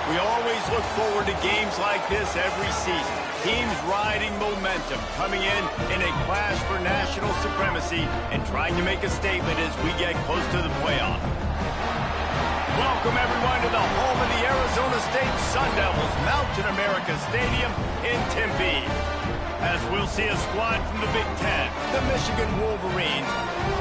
We always look forward to games like this every season. Teams riding momentum, coming in a clash for national supremacy and trying to make a statement as we get close to the playoff. Welcome, everyone, to the home of the Arizona State Sun Devils, Mountain America Stadium in Tempe. As we'll see a squad from the Big Ten, the Michigan Wolverines,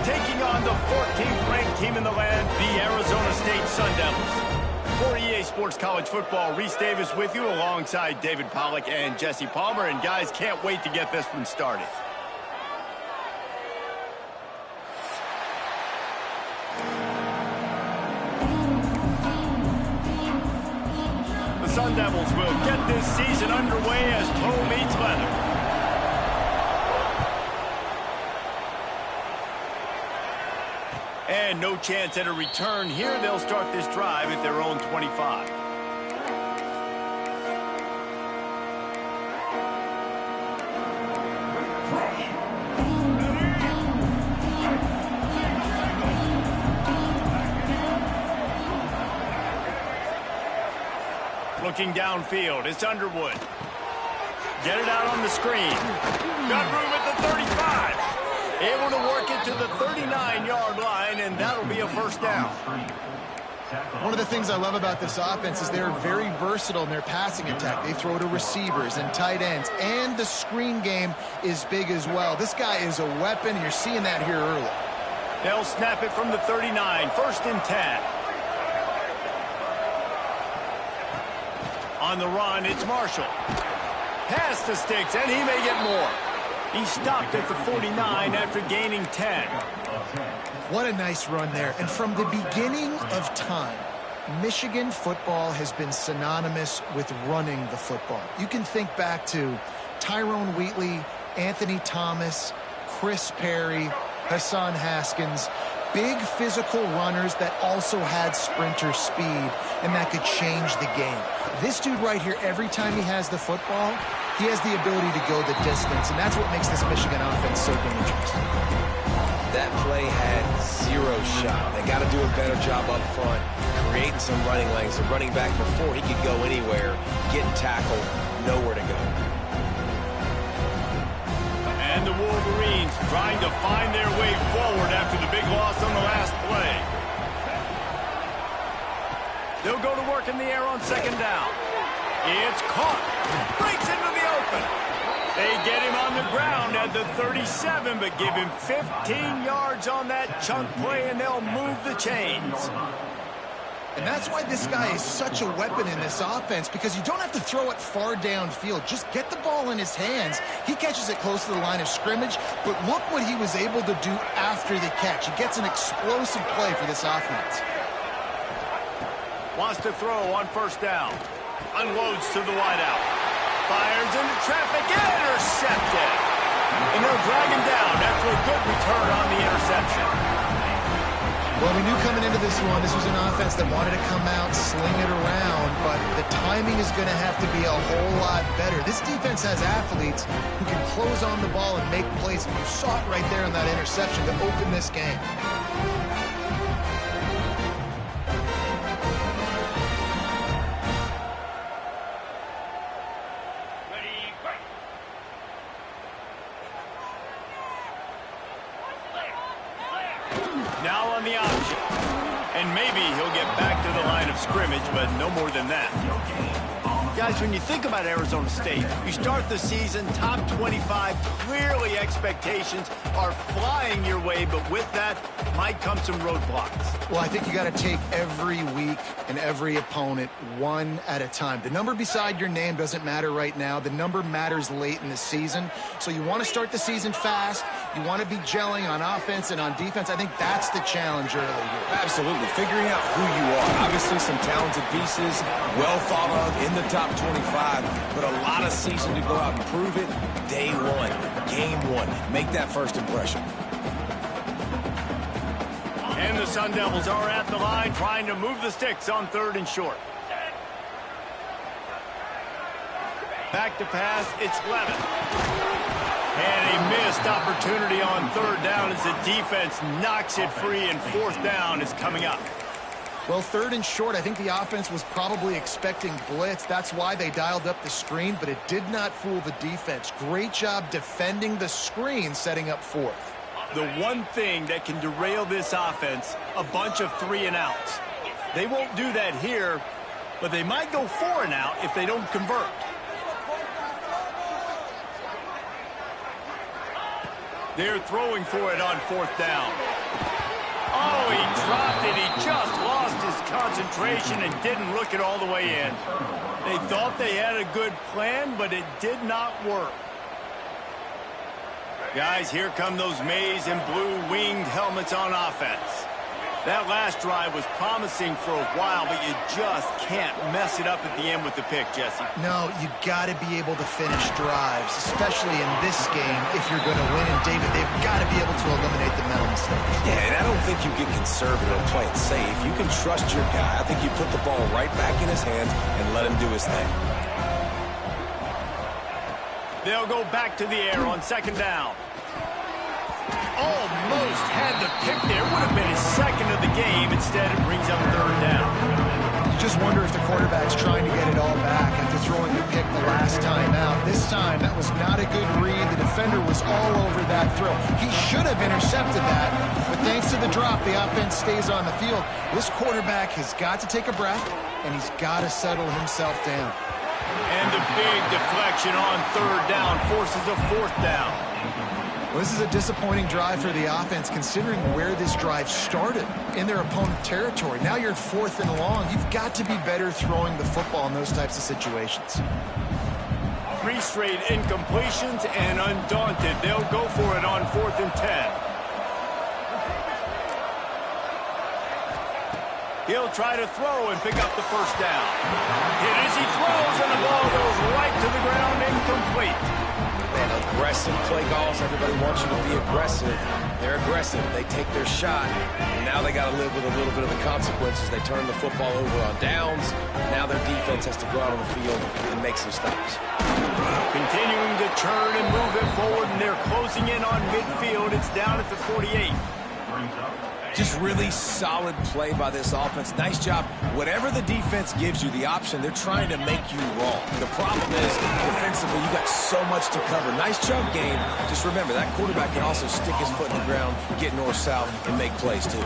taking on the 14th ranked team in the land, the Arizona State Sun Devils. For EA Sports College Football, Reese Davis with you alongside David Pollack and Jesse Palmer. And guys, can't wait to get this one started. The Sun Devils will get this season underway as toe meets leather. And no chance at a return here. They'll start this drive at their own 25. Looking downfield, it's Underwood. Get it out on the screen. Got room at the 35. Able to work it to the 39-yard line, and that'll be a first down. One of the things I love about this offense is they're very versatile in their passing attack. They throw to receivers and tight ends, and the screen game is big as well. This guy is a weapon, and you're seeing that here early. They'll snap it from the 39, first and 10. On the run, it's Marshall. Pass the sticks, and he may get more. He stopped at the 49 after gaining 10. What a nice run there. And from the beginning of time, Michigan football has been synonymous with running the football. You can think back to Tyrone Wheatley, Anthony Thomas, Chris Perry, Hassan Haskins. Big physical runners that also had sprinter speed and that could change the game. This dude right here, every time he has the football, he has the ability to go the distance, and that's what makes this Michigan offense so dangerous. That play had zero shot. They got to do a better job up front, creating some running lanes. The running back, before he could go anywhere, getting tackled, nowhere to go. And the Wolverines trying to find their way forward after the big loss on the last play. They'll go to work in the air on second down. It's caught. Breaks into the open. They get him on the ground at the 37, but give him 15 yards on that chunk play, and they'll move the chains. And that's why this guy is such a weapon in this offense, because you don't have to throw it far downfield. Just get the ball in his hands. He catches it close to the line of scrimmage, but look what he was able to do after the catch. He gets an explosive play for this offense. Wants to throw on first down. Unloads to the wideout. Fires into traffic. Intercepted. And they'll drag him down after a good return on the interception. Well, we knew coming into this one, this was an offense that wanted to come out, sling it around, but the timing is going to have to be a whole lot better. This defense has athletes who can close on the ball and make plays, and you saw it right there in that interception to open this game. Now on the option. And maybe he'll get back to the line of scrimmage, but no more than that. Guys, when you think about Arizona State, you start the season top 25. Clearly expectations are flying your way, but with that might come some roadblocks. Well, I think you got to take every week and every opponent one at a time. The number beside your name doesn't matter right now. The number matters late in the season. So you want to start the season fast. You want to be gelling on offense and on defense. I think that's the challenge early here. Absolutely. Figuring out who you are. Obviously some talented pieces, well thought of in the top 25, but a lot of season to go out and prove it. Day one, game one. Make that first impression. And the Sun Devils are at the line trying to move the sticks on third and short. Back to pass, it's Levin. And a missed opportunity on third down as the defense knocks it free, and fourth down is coming up. Well, 3rd and short, I think the offense was probably expecting blitz. That's why they dialed up the screen, but it did not fool the defense. Great job defending the screen, setting up 4th. The one thing that can derail this offense, a bunch of 3 and outs. They won't do that here, but they might go 4 and out if they don't convert. They're throwing for it on 4th down. Oh, he dropped it. He just lost his concentration and didn't look it all the way in. They thought they had a good plan, but it did not work. Guys, here come those maize and blue winged helmets on offense. That last drive was promising for a while, but you just can't mess it up at the end with the pick, Jesse. No, you got to be able to finish drives, especially in this game if you're going to win. And, David, they've got to be able to eliminate the mental mistakes. Yeah, and I don't think you get conservative and play it safe. You can trust your guy. I think you put the ball right back in his hands and let him do his thing. They'll go back to the air on 2nd down. Almost had the pick there. Would have been his 2nd of the game. Instead, it brings up 3rd down. You just wonder if the quarterback's trying to get it all back after throwing the pick the last time out. This time, that was not a good read. The defender was all over that throw. He should have intercepted that, but thanks to the drop, the offense stays on the field. This quarterback has got to take a breath, and he's got to settle himself down. And the big deflection on 3rd down forces a 4th down. Well, this is a disappointing drive for the offense, considering where this drive started, in their opponent territory. Now you're 4th and long. You've got to be better throwing the football in those types of situations. 3 straight incompletions, and undaunted, they'll go for it on 4th and 10. He'll try to throw and pick up the 1st down. Hit as he throws, and the ball goes right to the ground, incomplete. Man, aggressive play calls. Everybody wants you to be aggressive. They're aggressive. They take their shot. Now they got to live with a little bit of the consequences. They turn the football over on downs. Now their defense has to go out on the field and make some stops. Continuing to turn and move it forward, and they're closing in on midfield. It's down at the 48. Just really solid play by this offense. Nice job. Whatever the defense gives you the option, they're trying to make you wrong. The problem is, defensively, you got so much to cover. Nice chunk game. Just remember, that quarterback can also stick his foot in the ground, get north-south, and make plays, too.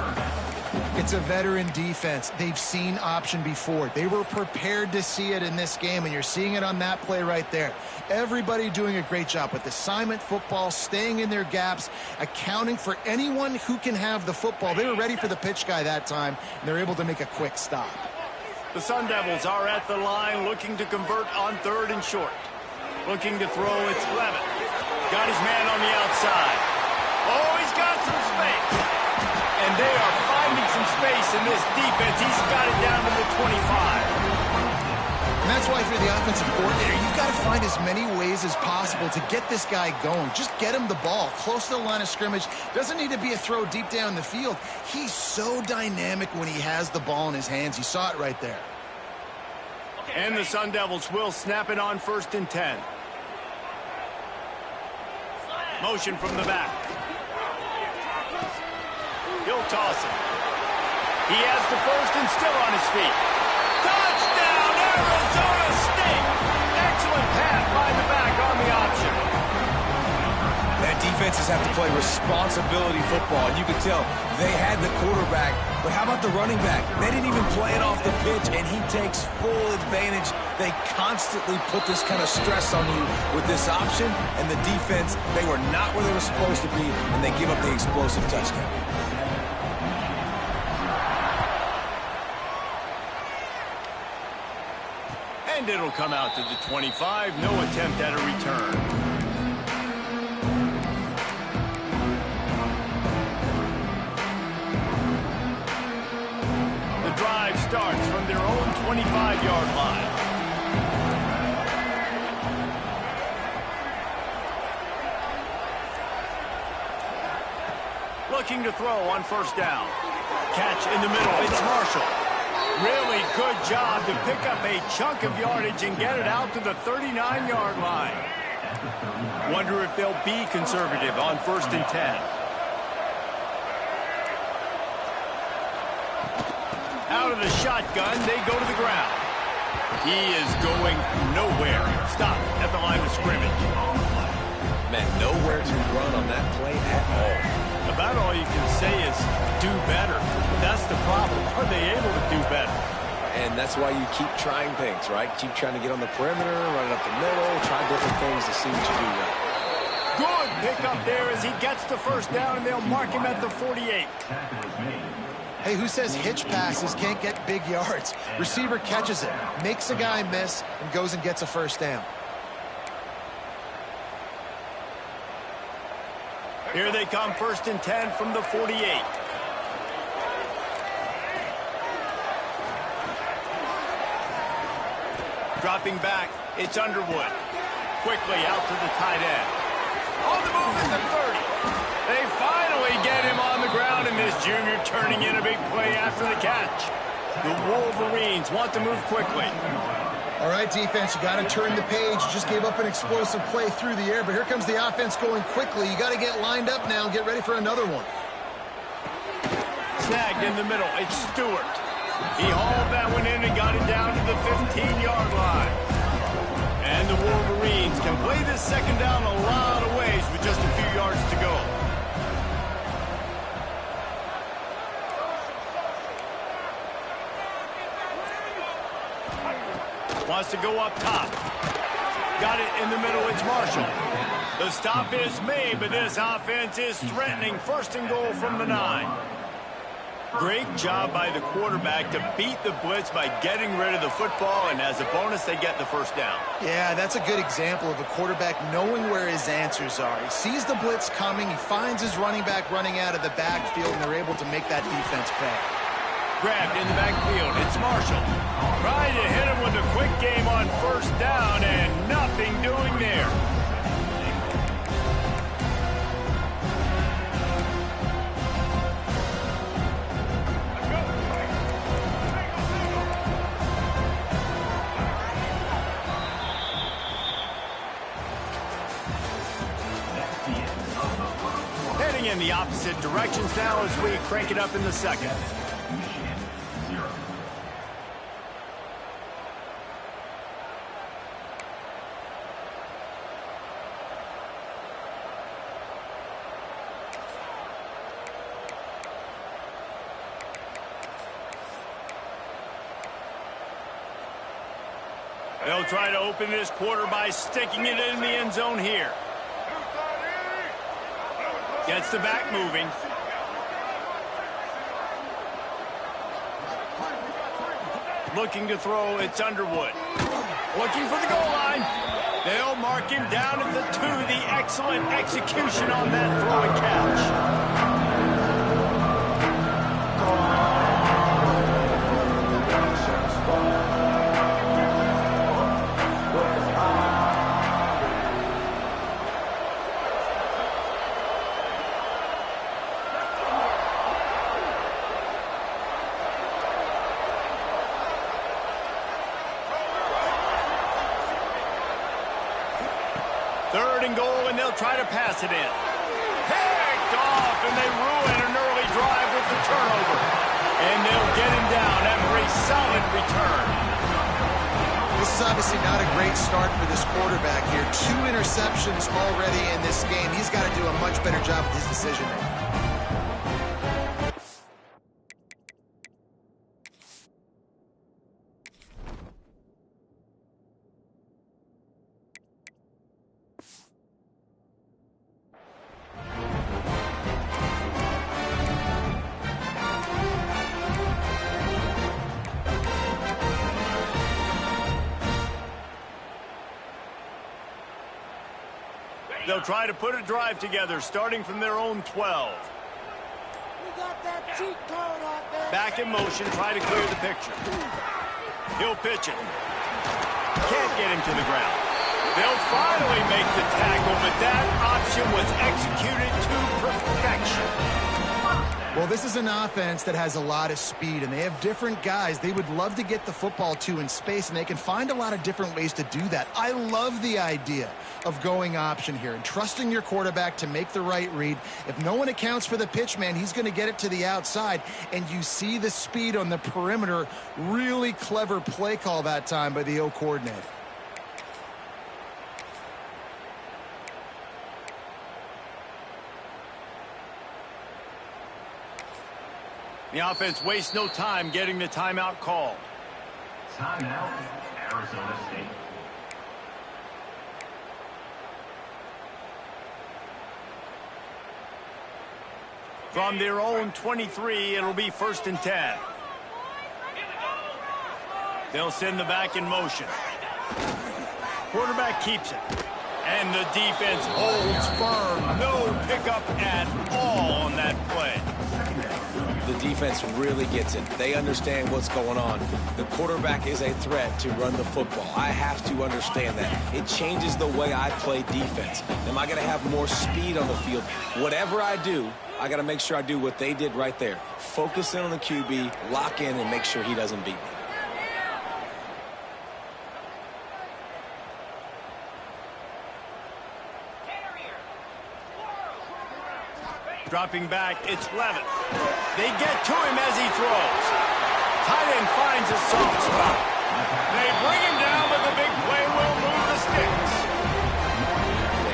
It's a veteran defense. They've seen option before. They were prepared to see it in this game, and you're seeing it on that play right there. Everybody doing a great job with assignment football, staying in their gaps, accounting for anyone who can have the football. They were ready for the pitch guy that time, and they're able to make a quick stop. The Sun Devils are at the line looking to convert on 3rd and short. Looking to throw, it's Levitt. Got his man on the outside. Oh, he's got some space. And they are finding some space in this defense. He's got it down to the 25. And that's why, for the offensive coordinator, you've got to find as many ways as possible to get this guy going. Just get him the ball close to the line of scrimmage. Doesn't need to be a throw deep down the field. He's so dynamic when he has the ball in his hands. You saw it right there. And the Sun Devils will snap it on 1st and 10. Motion from the back. He'll toss it. He has the 1st and still on his feet. Touchdown, Arizona State! Excellent pass by the back on the option. That defenses have to play responsibility football. You can tell they had the quarterback, but how about the running back? They didn't even play it off the pitch, and he takes full advantage. They constantly put this kind of stress on you with this option, and the defense, they were not where they were supposed to be, and they give up the explosive touchdown. And it'll come out to the 25. No attempt at a return. The drive starts from their own 25-yard line. Looking to throw on 1st down. Catch in the middle. It's Marshall. Really good job to pick up a chunk of yardage and get it out to the 39-yard line. Wonder if they'll be conservative on 1st and 10. Out of the shotgun, they go to the ground. He is going nowhere. Stop at the line of scrimmage. Man, nowhere to run on that play at all. About all you can say is do better. That's the problem. Are they able to do better? And that's why you keep trying things, right? Keep trying to get on the perimeter, run it up the middle, try different things to see what you do well. Good pick up there as he gets the first down, and they'll mark him at the 48. Hey, who says hitch passes can't get big yards? Receiver catches it, makes a guy miss, and goes and gets a first down. Here they come, 1st and 10 from the 48. Dropping back, it's Underwood. Quickly out to the tight end. On the move at the 30. They finally get him on the ground, and this junior turning in a big play after the catch. The Wolverines want to move quickly. All right, defense, you got to turn the page. You just gave up an explosive play through the air, but here comes the offense going quickly. You got to get lined up now and get ready for another one. Snagged in the middle. It's Stewart. He hauled that one in and got it down to the 15-yard line. And the Wolverines can play this second down a lot of ways with just a few yards to go. Wants to go up top. Got it in the middle. It's Marshall. The stop is made, but this offense is threatening. 1st and goal from the 9. Great job by the quarterback to beat the blitz by getting rid of the football, and as a bonus, they get the first down. Yeah, that's a good example of a quarterback knowing where his answers are. He sees the blitz coming, he finds his running back running out of the backfield, and they're able to make that defense pay. Grabbed in the backfield, it's Marshall. Trying to hit him with a quick game on 1st down, and nothing doing there. Heading in the opposite directions now as we crank it up in the second. They'll try to open this quarter by sticking it in the end zone here. Gets the back moving. Looking to throw, it's Underwood. Looking for the goal line. They'll mark him down at the 2. The excellent execution on that throw and catch. Goal, and they'll try to pass it in. Picked off, and they ruin an early drive with the turnover. And they'll get him down after a solid return. This is obviously not a great start for this quarterback here. 2 interceptions already in this game. He's got to do a much better job with his decision-making. They'll try to put a drive together, starting from their own 12. We got that cheat code out there. Back in motion, try to clear the picture. He'll pitch it. Can't get him to the ground. They'll finally make the tackle, but that option was executed to perfection. Well, this is an offense that has a lot of speed, and they have different guys they would love to get the football to in space, and they can find a lot of different ways to do that. I love the idea of going option here and trusting your quarterback to make the right read. If no one accounts for the pitch, man, he's going to get it to the outside, and you see the speed on the perimeter. Really clever play call that time by the O coordinator. The offense wastes no time getting the timeout called. Timeout, Arizona State. From their own 23, it'll be 1st and 10. They'll send the back in motion. Quarterback keeps it. And the defense holds firm. No pickup at all on that play. The defense really gets it. They understand what's going on. The quarterback is a threat to run the football. I have to understand that. It changes the way I play defense. Am I going to have more speed on the field? Whatever I do, I got to make sure I do what they did right there. Focus in on the QB, lock in, and make sure he doesn't beat me. Dropping back, it's Levitt. They get to him as he throws. Tight end finds a soft spot. They bring him down, but the big play will move the sticks.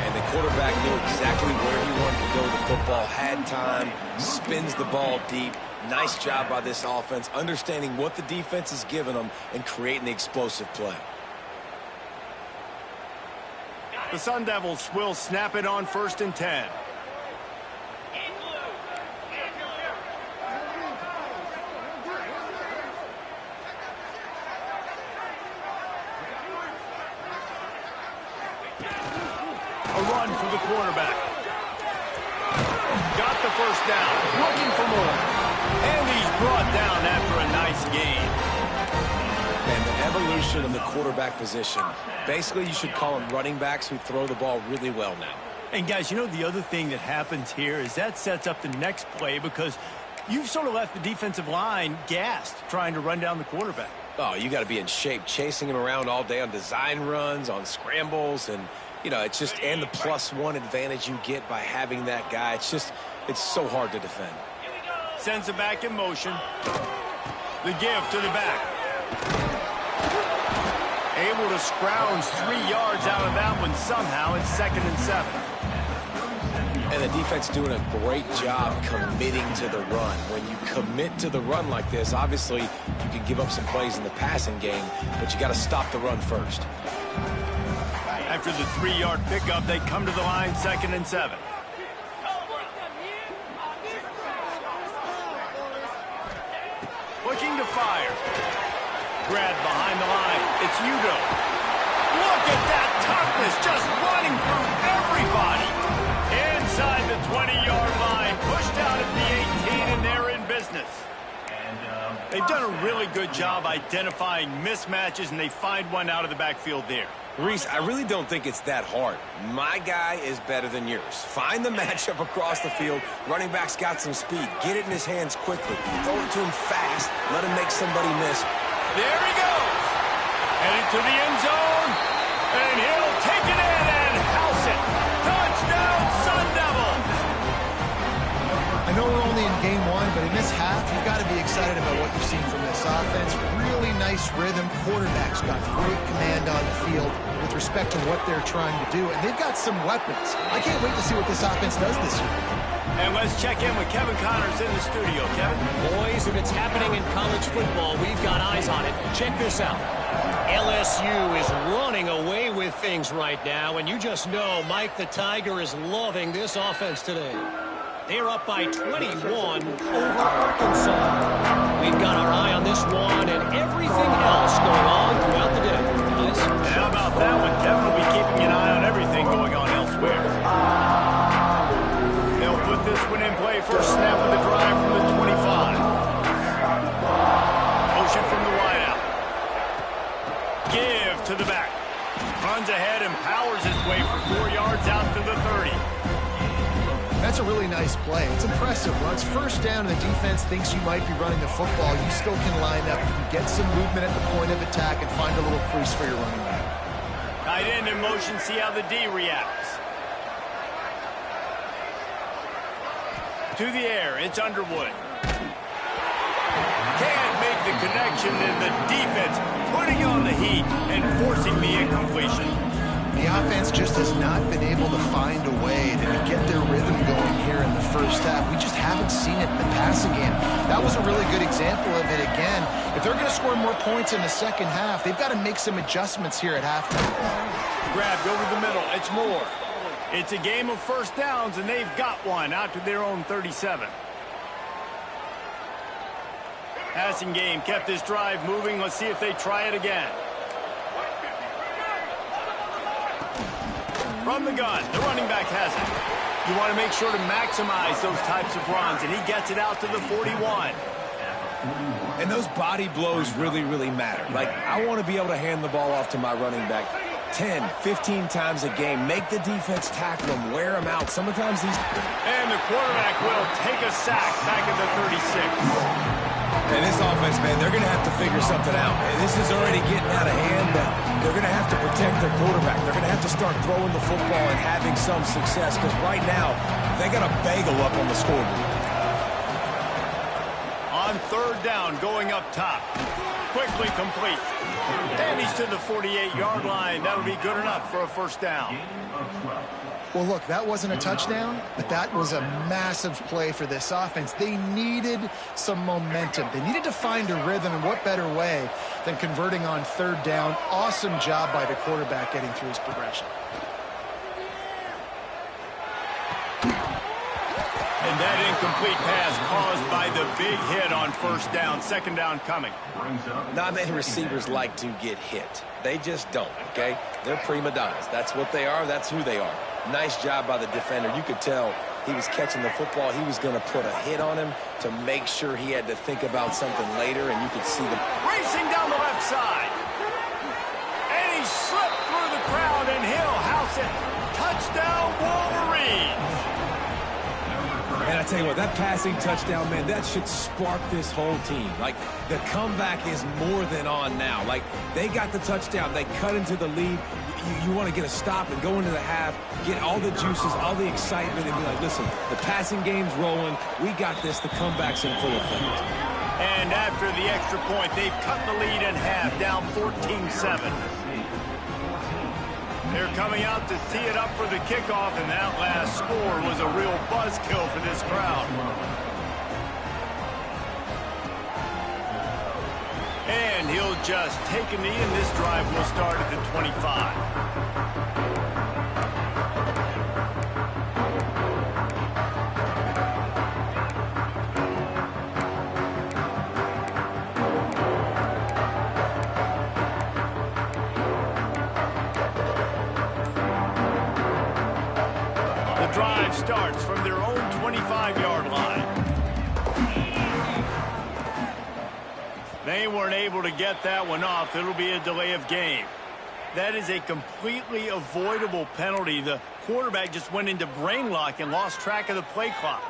And the quarterback knew exactly where he wanted to go with the football, had time, spins the ball deep. Nice job by this offense, understanding what the defense is giving them and creating the explosive play. The Sun Devils will snap it on 1st and 10. Run for the quarterback. Got the 1st down. Looking for more. And he's brought down after a nice gain. And the evolution of the quarterback position. Basically, you should call them running backs who throw the ball really well now. And guys, you know the other thing that happens here is that sets up the next play because you've sort of left the defensive line gassed trying to run down the quarterback. Oh, you got to be in shape, chasing him around all day on design runs, on scrambles, and you know, it's just, and the +1 advantage you get by having that guy. It's just, it's so hard to defend. Sends it back in motion. The give to the back. Able to scrounge 3 yards out of that one somehow. It's 2nd and 7. And the defense doing a great job committing to the run. When you commit to the run like this, obviously you can give up some plays in the passing game, but you got to stop the run first. After the 3-yard pickup, they come to the line 2nd and 7. Looking to fire. Grab behind the line. It's Udo. Look at that toughness, just running through everybody. Inside the 20-yard line, pushed out at the 18, and they're in business. They've done a really good job identifying mismatches, and they find one out of the backfield there. Reese, I really don't think it's that hard. My guy is better than yours. Find the matchup across the field. Running back's got some speed. Get it in his hands quickly. Throw it to him fast. Let him make somebody miss. There he goes. Heading to the end zone. And he'll take it in and house it. Touchdown, Sun Devils. I know we're only in game 1, but in this half, you've got to be excited about what you've seen from this offense. Really nice rhythm. Quarterback's got great command on the field with respect to what they're trying to do. And they've got some weapons. I can't wait to see what this offense does this year. And let's check in with Kevin Connors in the studio. Kevin? Boys, if it's happening in college football, we've got eyes on it. Check this out. LSU is running away with things right now, and you just know Mike the Tiger is loving this offense today. They're up by 21 over Arkansas. We've got our eye on this one and everything else going on throughout the day. Guys? How about that one? Kevin will be keeping an eye on everything going on elsewhere. They'll put this one in play. First snap of the drive from the 25. Motion from the wideout. Give to the back. Runs ahead and powers his way for 4 yards out to the 30. That's a really nice play. It's impressive. When it's first down and the defense thinks you might be running the football, you still can line up. You can get some movement at the point of attack and find a little crease for your running back. Tight end in motion, see how the D reacts. To the air, it's Underwood. Can't make the connection, and the defense putting on the heat and forcing the incompletion. The offense just has not been able to find a way to get their rhythm going here in the first half. We just haven't seen it in the passing game. That was a really good example of it again. If they're going to score more points in the second half, they've got to make some adjustments here at halftime. Grabbed over the middle, it's Moore. It's a game of first downs, and they've got one out to their own 37. Passing game kept this drive moving. Let's see if they try it again. From the gun, the running back has it. You want to make sure to maximize those types of runs, and he gets it out to the 41. And those body blows really, really matter. Like, I want to be able to hand the ball off to my running back 10, 15 times a game. Make the defense tackle them, wear them out. Sometimes these... And the quarterback will take a sack back at the 36. And this offense, man, they're going to have to figure something out. And this is already getting out of hand. They're going to have to protect their quarterback. They're going to have to start throwing the football and having some success, because right now, they got a bagel up on the scoreboard. On third down, going up top. Quickly complete. And he's to the 48-yard line. That'll be good enough for a first down. Well, look, that wasn't a touchdown, but that was a massive play for this offense. They needed some momentum. They needed to find a rhythm, and what better way than converting on third down. Awesome job by the quarterback getting through his progression. And that incomplete pass caused by the big hit on first down. Second down coming. Not many receivers like to get hit. They just don't, okay? They're prima donnas. That's what they are. That's who they are. Nice job by the defender. You could tell he was catching the football. He was going to put a hit on him to make sure he had to think about something later, and you could see the... Racing down the left side. And he slipped through the crowd, and he'll house it. Touchdown, Wolverines. And I tell you what, that passing touchdown, man, that should spark this whole team. Like, the comeback is more than on now. Like, they got the touchdown. They cut into the lead. You want to get a stop and go into the half, get all the juices, all the excitement, and be like, listen, the passing game's rolling. We got this. The comeback's in full effect. And after the extra point, they've cut the lead in half, down 14-7. They're coming out to tee it up for the kickoff, and that last score was a real buzzkill for this crowd. And he'll just take a knee, and this drive will start at the 25. Drive starts from their own 25-yard line. They weren't able to get that one off. It'll be a delay of game. That is a completely avoidable penalty. The quarterback just went into brain lock and lost track of the play clock.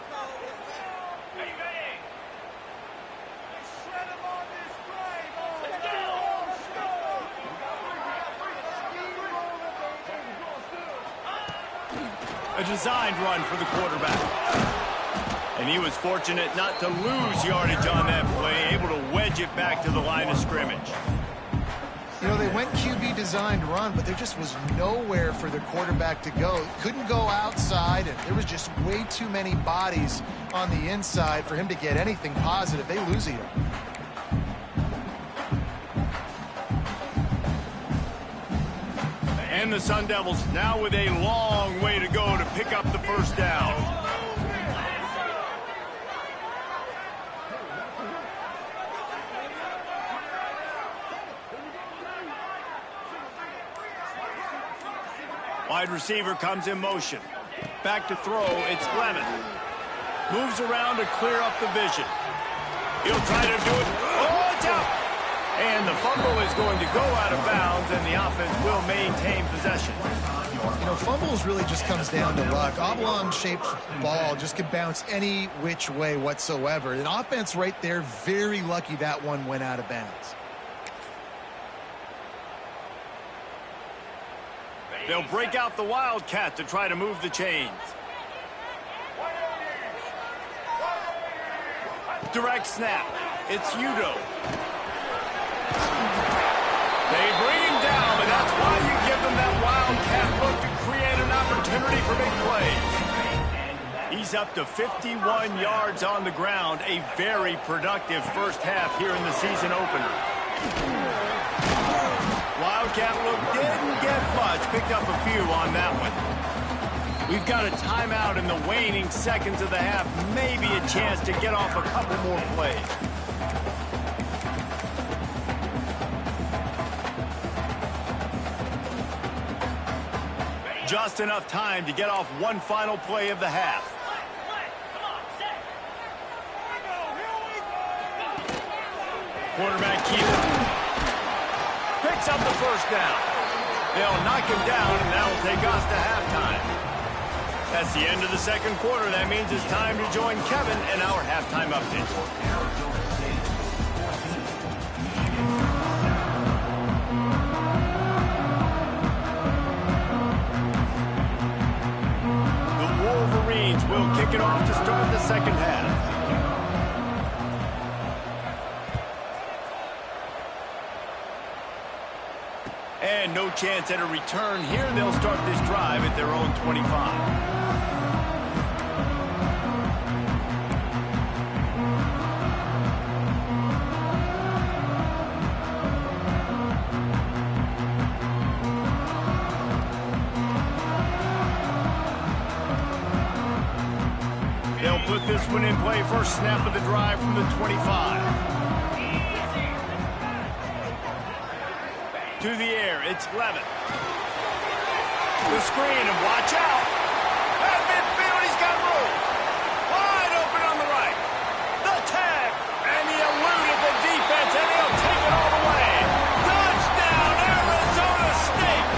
A designed run for the quarterback. And he was fortunate not to lose yardage on that play, able to wedge it back to the line of scrimmage. You know, they went QB designed run, but there just was nowhere for the quarterback to go. Couldn't go outside, and there was just way too many bodies on the inside for him to get anything positive. They lose it. And the Sun Devils now with a long way to go to pick up the first down. Wide receiver comes in motion. Back to throw, it's Lemon. Moves around to clear up the vision. He'll try to do it. Oh, it's out! And the fumble is going to go out of bounds, and the offense will maintain possession. You know, fumbles really just comes down to luck. Oblong-shaped ball just can bounce any which way whatsoever. An offense right there, very lucky that one went out of bounds. They'll break out the Wildcat to try to move the chains. Direct snap. It's Udo. They bring him down, but that's why you give them that Wildcat look to create an opportunity for big plays. He's up to 51 yards on the ground, a very productive first half here in the season opener. Wildcat look didn't get much, picked up a few on that one. We've got a timeout in the waning seconds of the half, maybe a chance to get off a couple more plays. Just enough time to get off one final play of the half. Quarterback Keeler picks up the first down. They'll knock him down, and that'll take us to halftime. That's the end of the second quarter. That means it's time to join Kevin in our halftime update. The Wolverines will kick it off to start the second half. And no chance at a return here. They'll start this drive at their own 25. They'll put this one in play. First snap of the drive from the 25. To the air, it's Levitt. The screen, and watch out. At midfield, he's got room. Wide open on the right. The tag, and he eluded the defense, and he'll take it all the way. Touchdown, Arizona State.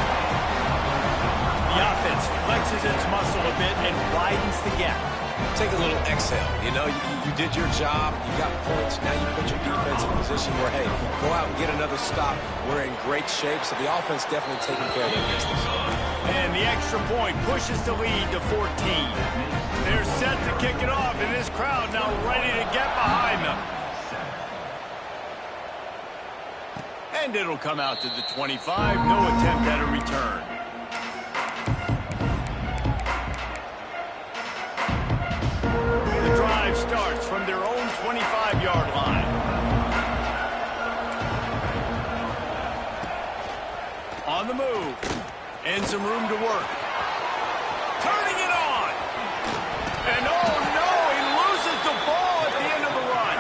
The offense flexes its muscle a bit and widens the gap. Take a little exhale. You know, you did your job. You got points. Now you put your defense in a position where, hey, go out and get another stop. We're in great shape, so the offense definitely taking care of their business. And the extra point pushes the lead to 14. They're set to kick it off, and this crowd now ready to get behind them. And it'll come out to the 25. No attempt at a return. Starts from their own 25-yard line. On the move. And some room to work. Turning it on. And oh no, he loses the ball at the end of the run.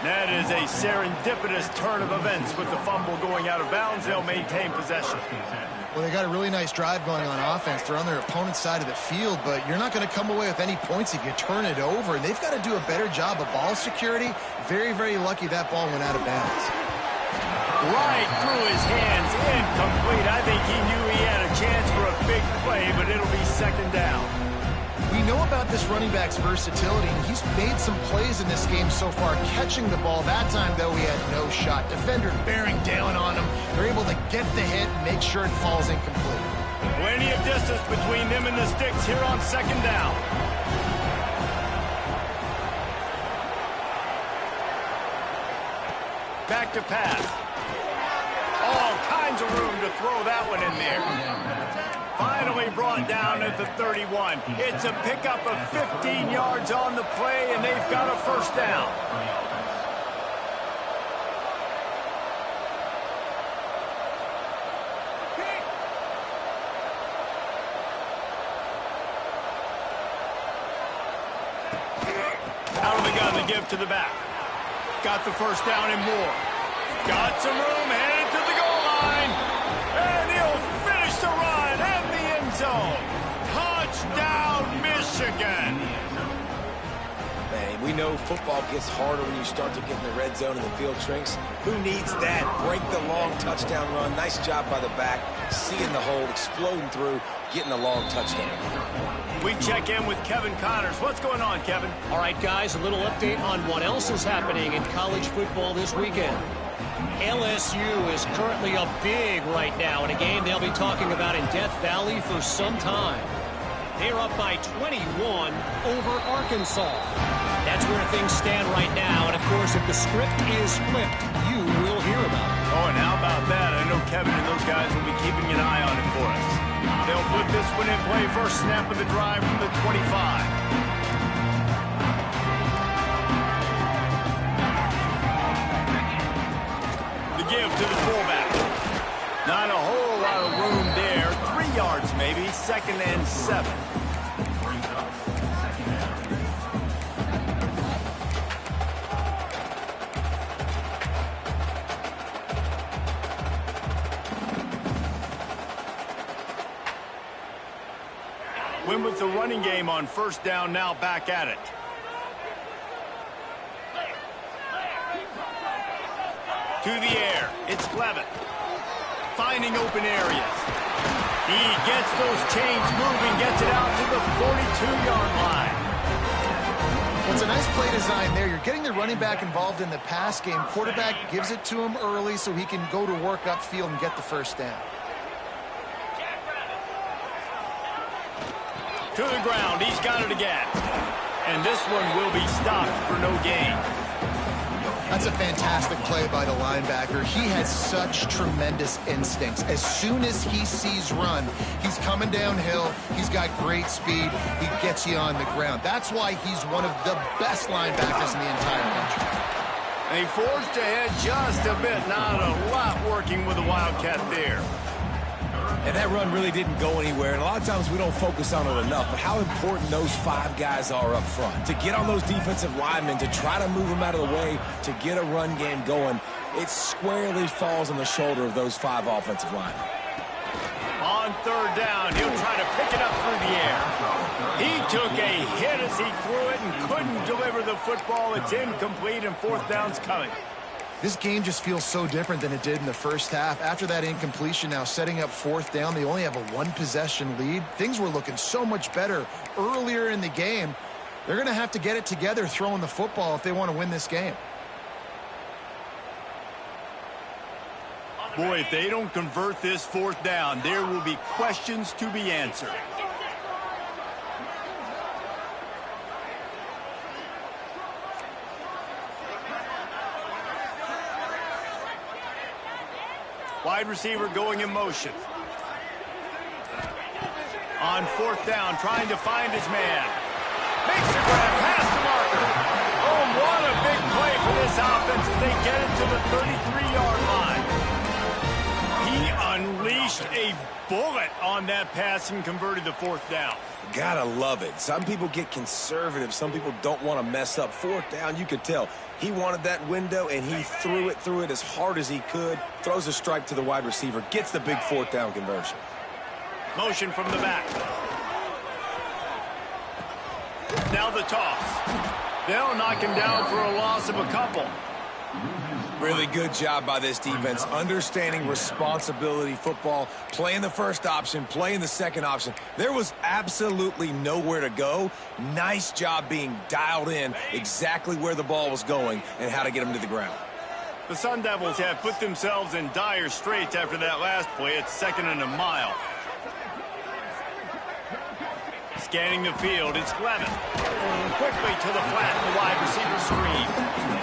That is a serendipitous turn of events with the fumble going out of bounds. They'll maintain possession. Well, they got a really nice drive going on offense. They're on their opponent's side of the field, but you're not going to come away with any points if you turn it over. And they've got to do a better job of ball security. Very, very lucky that ball went out of bounds. Right through his hands, incomplete. I think he knew he had a chance for a big play, but it'll be second down. We know about this running back's versatility, and he's made some plays in this game so far, catching the ball. That time, though, he had no shot. Defender bearing down on him. They're able to get the hit and make sure it falls incomplete. Plenty of distance between them and the sticks here on second down. Back to pass. All kinds of room to throw that one in there. Finally brought down at the 31. It's a pickup of 15 yards on the play, and they've got a first down. Out of the gun to give to the back. Got the first down and more. Got some room, headed to the goal line. And he'll finish the run in the end zone. Touchdown, Michigan. Man, we know football gets harder when you start to get in the red zone and the field shrinks. Who needs that? Break the long touchdown run. Nice job by the back, seeing the hole, exploding through, getting a long touchdown. We check in with Kevin Connors. What's going on, Kevin? All right, guys, a little update on what else is happening in college football this weekend. LSU is currently up big right now in a game they'll be talking about in Death Valley for some time. They're up by 21 over Arkansas. That's where things stand right now, and of course, if the script is flipped, you will hear about it. Oh, and how about that? I know Kevin and those guys will be keeping an eye on it for us. They'll put this one in play. First snap of the drive from the 25. The give to the fullback. Not a whole lot of room there. 3 yards maybe. 2nd and 7. Win with the running game on first down, now back at it. To the air, it's Clevin. Finding open areas. He gets those chains moving, gets it out to the 42-yard line. Well, it's a nice play design there. You're getting the running back involved in the pass game. Quarterback gives it to him early so he can go to work upfield and get the first down. To the ground, he's got it again. And this one will be stopped for no gain. That's a fantastic play by the linebacker. He has such tremendous instincts. As soon as he sees run, he's coming downhill. He's got great speed. He gets you on the ground. That's why he's one of the best linebackers in the entire country. And he forged ahead just a bit. Not a lot working with the Wildcat there. And that run really didn't go anywhere, and a lot of times we don't focus on it enough, but how important those 5 guys are up front. To get on those defensive linemen, to try to move them out of the way, to get a run game going, it squarely falls on the shoulder of those 5 offensive linemen. On third down, he'll try to pick it up through the air. He took a hit as he threw it and couldn't deliver the football. It's incomplete, and fourth down's coming. This game just feels so different than it did in the first half. After that incompletion, now setting up fourth down, they only have a 1-possession lead. Things were looking so much better earlier in the game. They're going to have to get it together throwing the football if they want to win this game. Boy, if they don't convert this fourth down, there will be questions to be answered. Wide receiver going in motion. On fourth down, trying to find his man. Makes the grab past the marker. Oh, what a big play for this offense as they get it to the 33-yard line. He unleashed a bullet on that pass and converted the fourth down. Gotta love it. Some people get conservative. Some people don't want to mess up. Fourth down, you could tell. He wanted that window, and he threw it as hard as he could. Throws a strike to the wide receiver. Gets the big fourth down conversion. Motion from the back. Now the toss. They'll knock him down for a loss of a couple. Really good job by this defense, understanding responsibility football, playing the first option, playing the second option. There was absolutely nowhere to go. Nice job being dialed in exactly where the ball was going and how to get him to the ground. The Sun Devils have put themselves in dire straits after that last play. It's 2nd and a mile. Scanning the field, it's Clevin. Quickly to the flat, the wide receiver screen.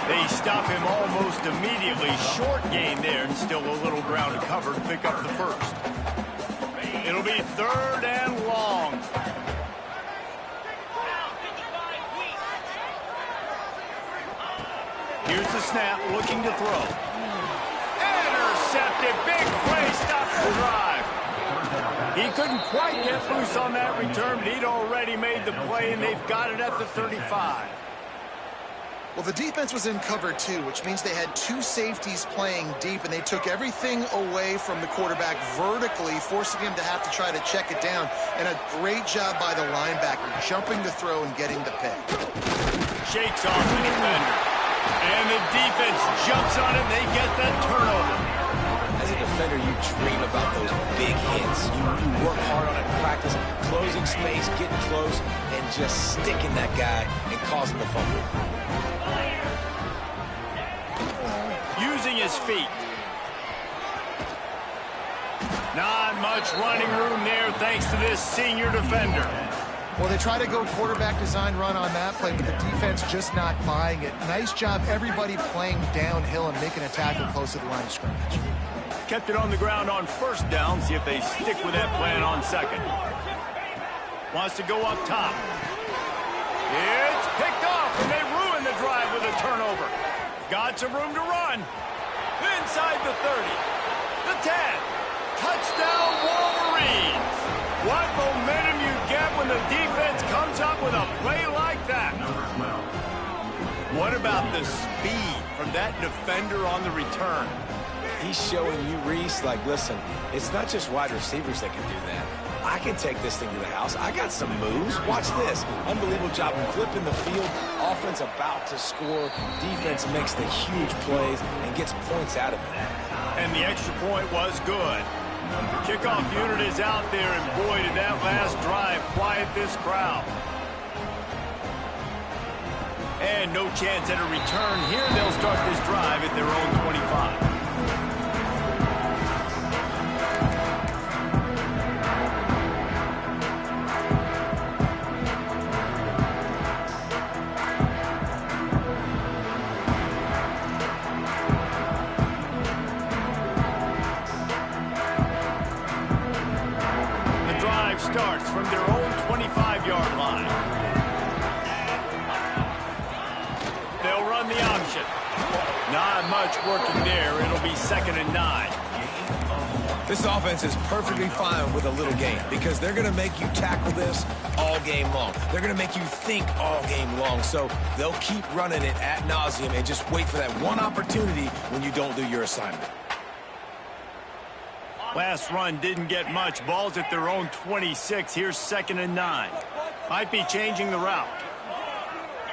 They stop him almost immediately. Short gain there, and still a little ground to cover to pick up the first. It'll be 3rd and long. Here's the snap, looking to throw. Intercepted, big play, stops the drive. He couldn't quite get loose on that return, but he'd already made the play, and they've got it at the 35. Well, the defense was in cover 2, which means they had 2 safeties playing deep, and they took everything away from the quarterback vertically, forcing him to have to try to check it down. And a great job by the linebacker, jumping the throw and getting the pick. Shakes off the defender. And the defense jumps on it, and they get that turnover. As a defender, you dream about those big hits. You work hard on it in practice, closing space, getting close, and just sticking that guy and causing the fumble. Using his feet. Not much running room there thanks to this senior defender. Well, they try to go quarterback design run on that play, but the defense just not buying it. Nice job, everybody playing downhill and making a tackle close to the line of scrimmage. Kept it on the ground on first down. See if they stick with that plan on second. Wants to go up top. It's picked off, and they ruin the drive with a turnover. Got some room to run. Inside the 30. The 10. Touchdown, Wolverines. What momentum you get when the defense comes up with a play like that. What about the speed from that defender on the return? He's showing you, Reese, like, listen, it's not just wide receivers that can do that. I can take this thing to the house. I got some moves. Watch this. Unbelievable job of flipping the field. Offense about to score. Defense makes the huge plays and gets points out of it. And the extra point was good. The kickoff unit is out there, and boy, did that last drive quiet this crowd. And no chance at a return here. They'll start this drive at their own 25. Starts from their own 25-yard line. They'll run the option. Not much working there. It'll be 2nd and 9. This offense is perfectly fine with a little game because they're going to make you tackle this all game long. They're going to make you think all game long. So they'll keep running it ad nauseum and just wait for that one opportunity when you don't do your assignment. Last run didn't get much. Ball's at their own 26. Here's 2nd and 9. Might be changing the route.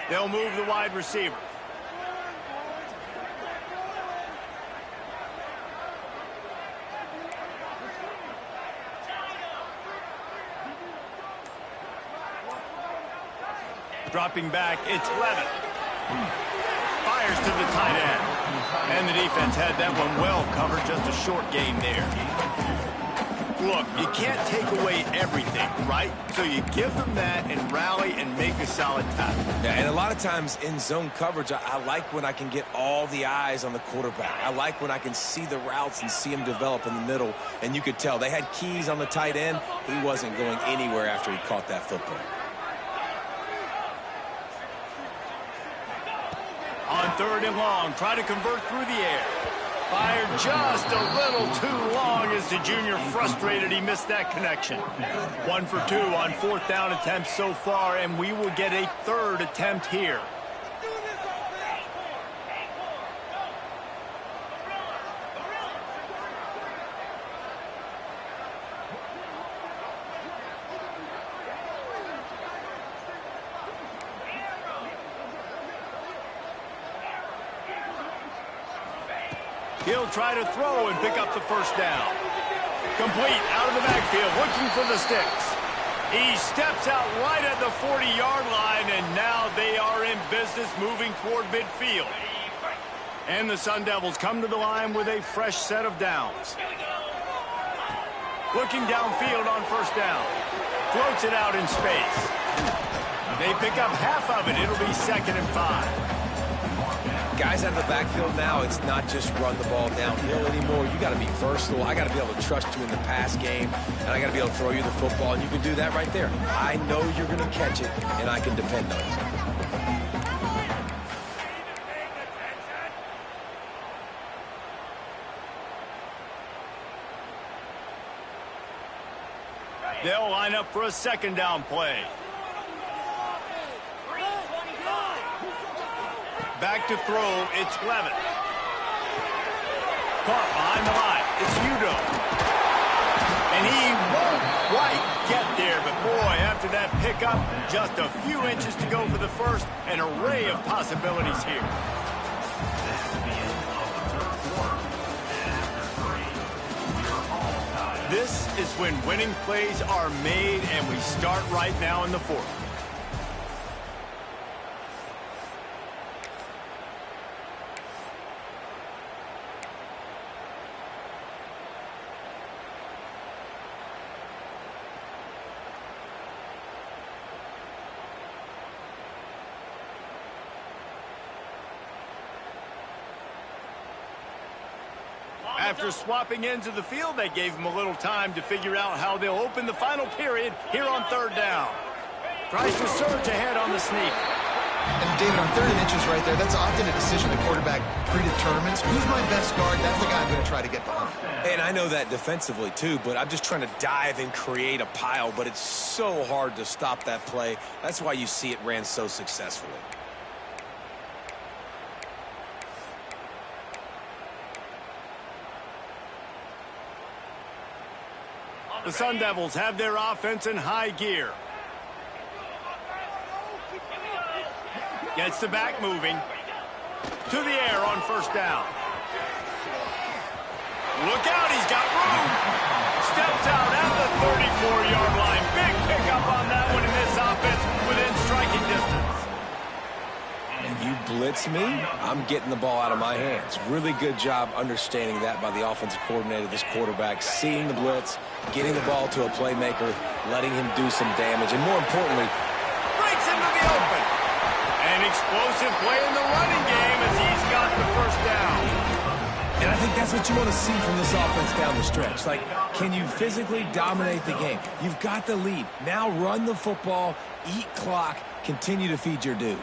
They'll move the wide receiver. Dropping back, it's Levitt. Fires to the tight end. And the defense had that one well covered, just a short gain there. Look, you can't take away everything, right? So you give them that and rally and make a solid tackle. Yeah, and a lot of times in zone coverage, I like when I can get all the eyes on the quarterback. I like when I can see the routes and see him develop in the middle. And you could tell they had keys on the tight end. He wasn't going anywhere after he caught that football. On 3rd and long, try to convert through the air. Fired just a little too long as the junior frustrated. He missed that connection. 1 for 2 on 4th down attempts so far, and we will get a 3rd attempt here. He'll try to throw and pick up the 1st down. Complete out of the backfield, looking for the sticks. He steps out right at the 40-yard line, and now they are in business moving toward midfield. And the Sun Devils come to the line with a fresh set of downs. Looking downfield on 1st down. Floats it out in space. They pick up half of it. It'll be 2nd and 5. Guys out of the backfield now, it's not just run the ball downhill anymore. You got to be versatile. I got to be able to trust you in the pass game, and I got to be able to throw you the football, and you can do that right there. I know you're going to catch it, and I can depend on it. They'll line up for a 2nd down play. back to throw. It's Levitt. Caught behind the line. It's Udoh. And he won't quite get there. But, boy, after that pickup, just a few inches to go for the first. An array of possibilities here. This is when winning plays are made, and we start right now in the fourth. After swapping ends of the field, they gave him a little time to figure out how they'll open the final period here on third down. Tries to surge ahead on the sneak. And David, on 3rd and inches right there, that's often a decision the quarterback predetermines. Who's my best guard? That's the guy I'm going to try to get behind. And I know that defensively, too, but I'm just trying to dive and create a pile, but it's so hard to stop that play. That's why you see it ran so successfully. The Sun Devils have their offense in high gear. Gets the back moving. To the air on first down. Look out, he's got room. Steps out at the 34-yard line. Big pickup on that one in this offense within striking distance. If you blitz me, I'm getting the ball out of my hands. Really good job understanding that by the offensive coordinator, this quarterback, seeing the blitz, getting the ball to a playmaker, letting him do some damage, and more importantly, breaks into the open. An explosive play in the running game as he's got the first down. And I think that's what you want to see from this offense down the stretch. Like, can you physically dominate the game? You've got the lead. Now run the football, eat clock, continue to feed your dude.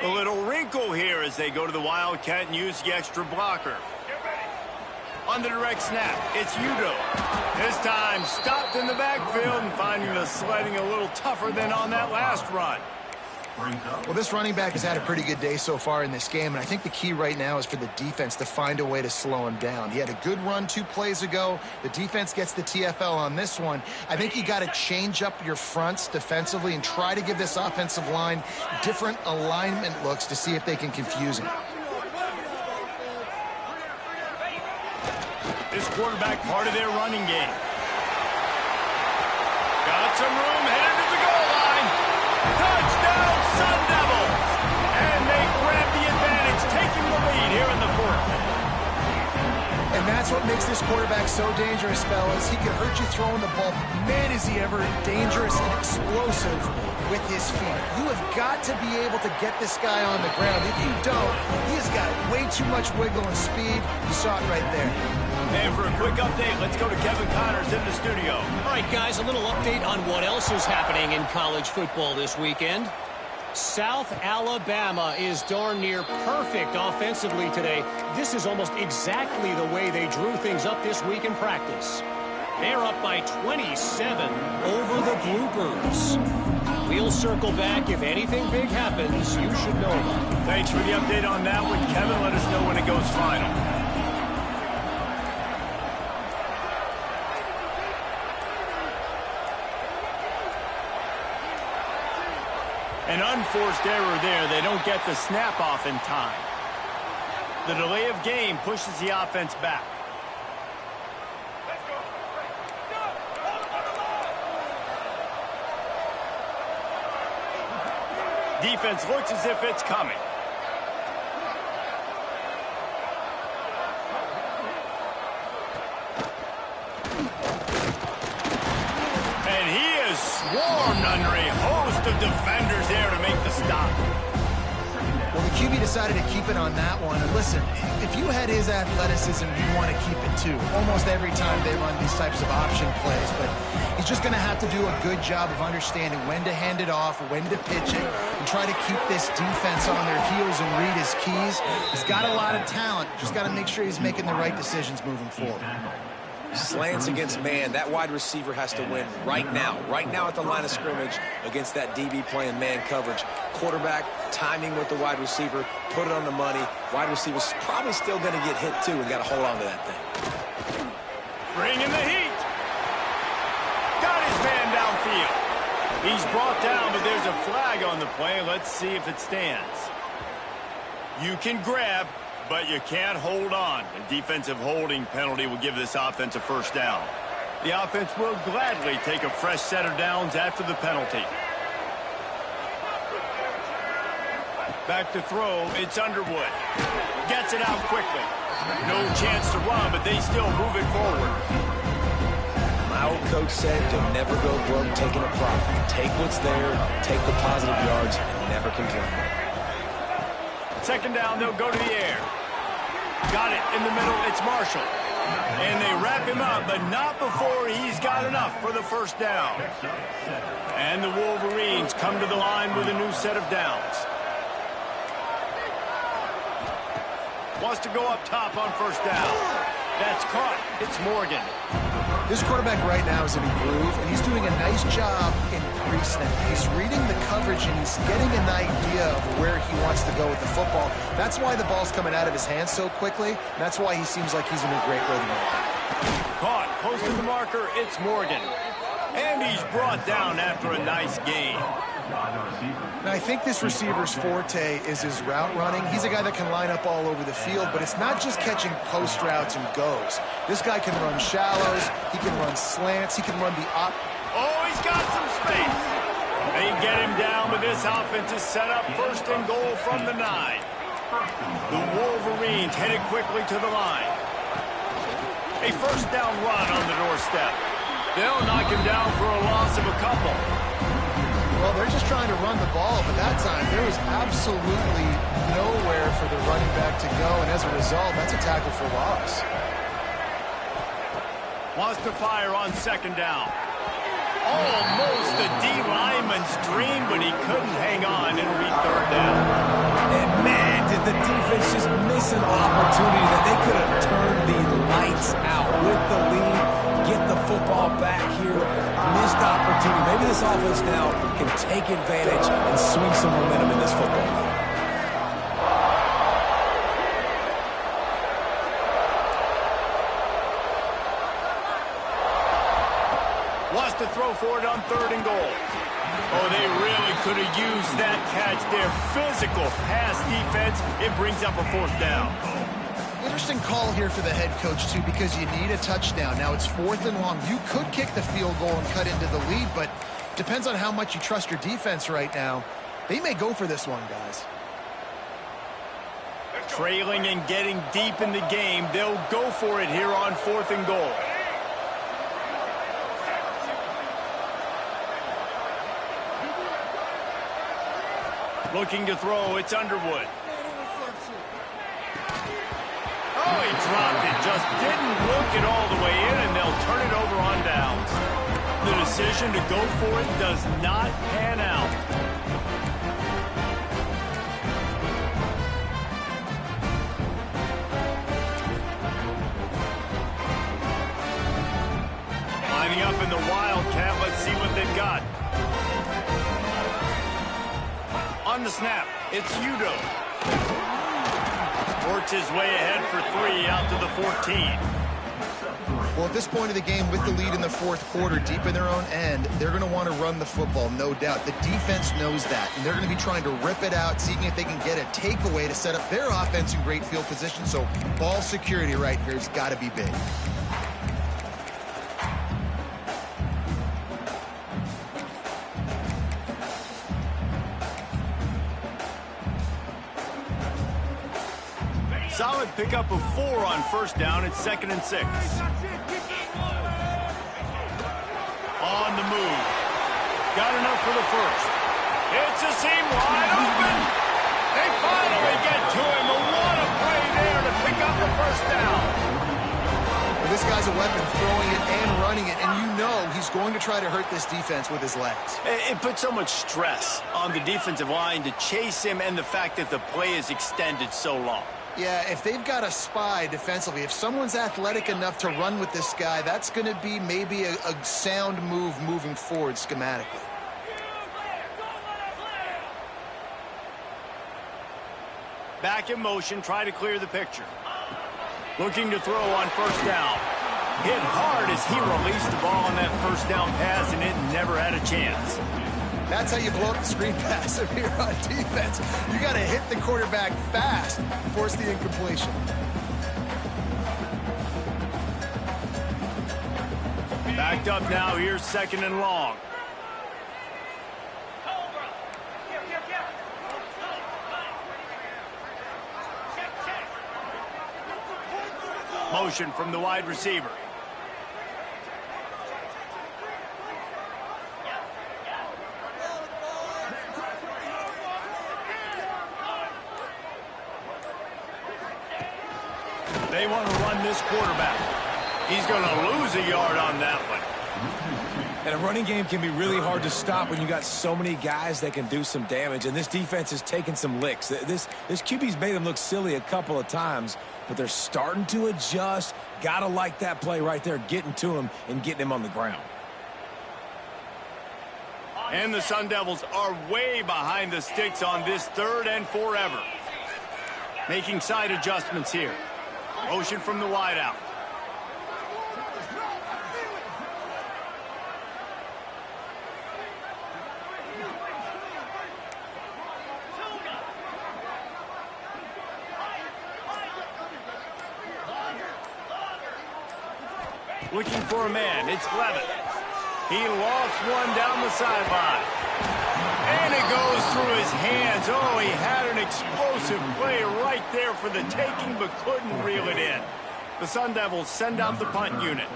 A little wrinkle here as they go to the Wildcat and use the extra blocker. On the direct snap, it's Udoh. This time stopped in the backfield and finding the sledding a little tougher than on that last run. Well, this running back has had a pretty good day so far in this game, and I think the key right now is for the defense to find a way to slow him down. He had a good run 2 plays ago. The defense gets the TFL on this one. I think you got to change up your fronts defensively and try to give this offensive line different alignment looks to see if they can confuse him. This quarterback part of their running game. Got some room, headed to the goal line. Touchdown, Sun Devils! And they grab the advantage, taking the lead here in the fourth. And that's what makes this quarterback so dangerous, fellas. He can hurt you throwing the ball. Man, is he ever dangerous and explosive with his feet. You have got to be able to get this guy on the ground. If you don't, he's got way too much wiggle and speed. You saw it right there. And for a quick update, let's go to Kevin Connors in the studio. All right, guys, a little update on what else is happening in college football this weekend. South Alabama is darn near perfect offensively today. This is almost exactly the way they drew things up this week in practice. They're up by 27 over the Bloopers. We'll circle back. If anything big happens, you should know about it. Thanks for the update on that one, Kevin. Let us know when it goes final. An unforced error there. They don't get the snap off in time. The delay of game pushes the offense back. Defense looks as if it's coming. And he is swarmed under a host of defenders there to make the stop. Well, the QB decided to keep it on that one. And listen, if you had his athleticism, you want to keep it too. Almost every time they run these types of option plays. But he's just going to have to do a good job of understanding when to hand it off, when to pitch it, and try to keep this defense on their heels and read his keys. He's got a lot of talent. Just got to make sure he's making the right decisions moving forward. Slants against man. That wide receiver has to win right now. Right now at the line of scrimmage against that DB playing man coverage. Quarterback, timing with the wide receiver, put it on the money. Wide receiver's probably still going to get hit too and got to hold on to that thing. Bringing the heat. Got his man downfield. He's brought down, but there's a flag on the play. Let's see if it stands. You can grab, but you can't hold on. A defensive holding penalty will give this offense a first down. The offense will gladly take a fresh set of downs after the penalty. Back to throw, it's Underwood. Gets it out quickly. No chance to run, but they still move it forward. My old coach said, don't never go broke taking a profit. Take what's there, take the positive yards, and never complain. Second down, they'll go to the air. Got it in the middle, it's Marshall. And they wrap him up, but not before he's got enough for the first down. And the Wolverines come to the line with a new set of downs. Wants to go up top on first down. That's caught. It's Morgan. This quarterback right now is in a groove, and he's doing a nice job in pre-snap. He's reading the coverage, and he's getting an idea of where he wants to go with the football. That's why the ball's coming out of his hands so quickly. That's why he seems like he's in a great rhythm. Caught. Close to the marker. It's Morgan. And he's brought down after a nice gain. Now, I think this receiver's forte is his route running. He's a guy that can line up all over the field, but it's not just catching post routes and goes. This guy can run shallows, he can run slants, he can run the op. Oh, he's got some space. They get him down, but this offense is set up first and goal from the 9. The Wolverines headed quickly to the line. A first down run on the doorstep. They'll knock him down for a loss of a couple. Well, they're just trying to run the ball, but that time there was absolutely nowhere for the running back to go, and as a result, that's a tackle for loss. Wants to fire on second down. Almost a D lineman's dream, but he couldn't hang on. It'll be third down. And man, did the defense just miss an opportunity that they could have turned the lights out with the lead, get the football back here. Missed opportunity. Maybe this offense now can take advantage and swing some momentum in this football game. Wants to throw for it on third and goal. Oh, they really could have used that catch there. Physical pass defense. It brings up a fourth down. Interesting call here for the head coach, too, because you need a touchdown. Now it's 4th and long. You could kick the field goal and cut into the lead, but depends on how much you trust your defense right now. They may go for this one, guys. Trailing and getting deep in the game, they'll go for it here on 4th and goal. Looking to throw, it's Underwood. Oh, he dropped it. Just didn't look it all the way in, and they'll turn it over on downs. The decision to go for it does not pan out. Lining up in the Wildcat. Let's see what they've got. On the snap, it's Udo. Works his way ahead for 3 out to the 14. Well, at this point of the game, with the lead in the 4th quarter, deep in their own end, they're going to want to run the football, no doubt. The defense knows that, and they're going to be trying to rip it out, seeing if they can get a takeaway to set up their offense in great field position. So ball security right here has got to be big. Solid pickup of 4 on first down. It's 2nd and 6. On the move. Got enough for the first. It's a seam wide open. They finally get to him. A what a play there to pick up the first down. Well, this guy's a weapon, throwing it and running it, and you know he's going to try to hurt this defense with his legs. It puts so much stress on the defensive line to chase him, and the fact that the play is extended so long. Yeah, if they've got a spy defensively, if someone's athletic enough to run with this guy, that's going to be maybe a sound move moving forward schematically. Back in motion, try to clear the picture. Looking to throw on first down. Hit hard as he released the ball on that first down pass, and it never had a chance. That's how you blow up the screen pass if you're on defense. You got to hit the quarterback fast, force the incompletion. Backed up now, here's second and long. Motion from the wide receiver. They want to run this quarterback. He's going to lose a yard on that one. And a running game can be really hard to stop when you got so many guys that can do some damage. And this defense has taken some licks. This QB's made them look silly a couple of times, but they're starting to adjust. Gotta like that play right there, getting to him and getting him on the ground. And the Sun Devils are way behind the sticks on this 3rd and forever. Making side adjustments here. Motion from the wideout. Looking for a man. It's Levitt. He lofts one down the sideline. And it goes through his hands. Oh, he had an explosive play right there for the taking, but couldn't reel it in. The Sun Devils send out the punt unit.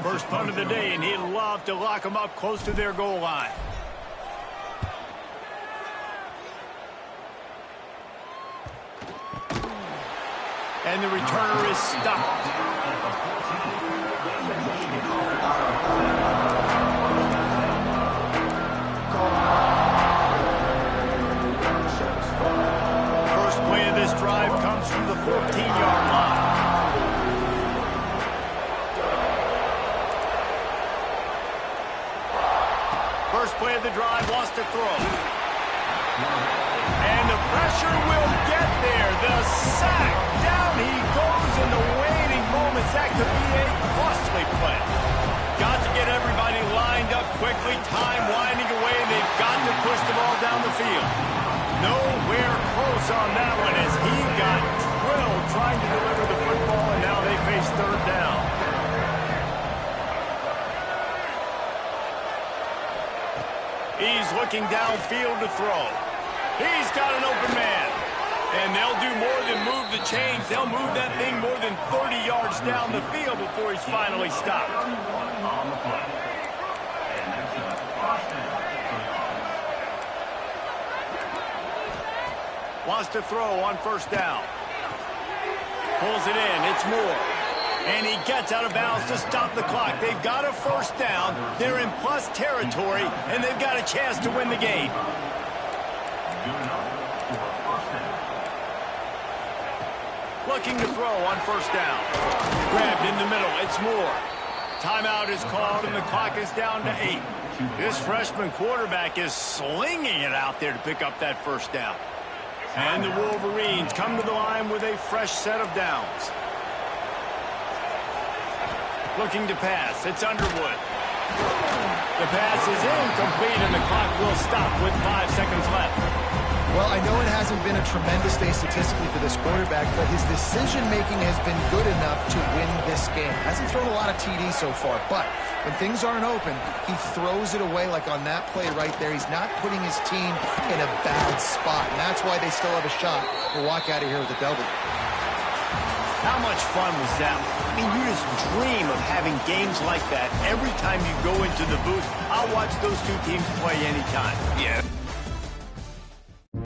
First punt of the day, and he'd love to lock them up close to their goal line. And the returner is stopped. Drive comes from the 14-yard line. First play of the drive, wants to throw. And the pressure will get there. The sack. Down he goes in the waning moments. That could be a costly play. Got to get everybody lined up quickly. Time winding away, and they've got to push the ball down the field. Nowhere close on that one as he got drilled trying to deliver the football, and now they face 3rd down. He's looking downfield to throw. He's got an open man. And they'll do more than move the chains. They'll move that thing more than 30 yards down the field before he's finally stopped. Wants to throw on first down. Pulls it in. It's Moore. And he gets out of bounds to stop the clock. They've got a first down. They're in plus territory, and they've got a chance to win the game. Looking to throw on first down. Grabbed in the middle. It's Moore. Timeout is called, and the clock is down to 8. This freshman quarterback is slinging it out there to pick up that first down. And the Wolverines come to the line with a fresh set of downs. Looking to pass. It's Underwood. The pass is incomplete, and the clock will stop with 5 seconds left. Well, I know it hasn't been a tremendous day statistically for this quarterback, but his decision-making has been good enough to win this game. Hasn't thrown a lot of TDs so far, but when things aren't open, he throws it away like on that play right there. He's not putting his team in a bad spot, and that's why they still have a shot to walk out of here with a W. How much fun was that? I mean, you just dream of having games like that every time you go into the booth. I'll watch those two teams play anytime. Yeah.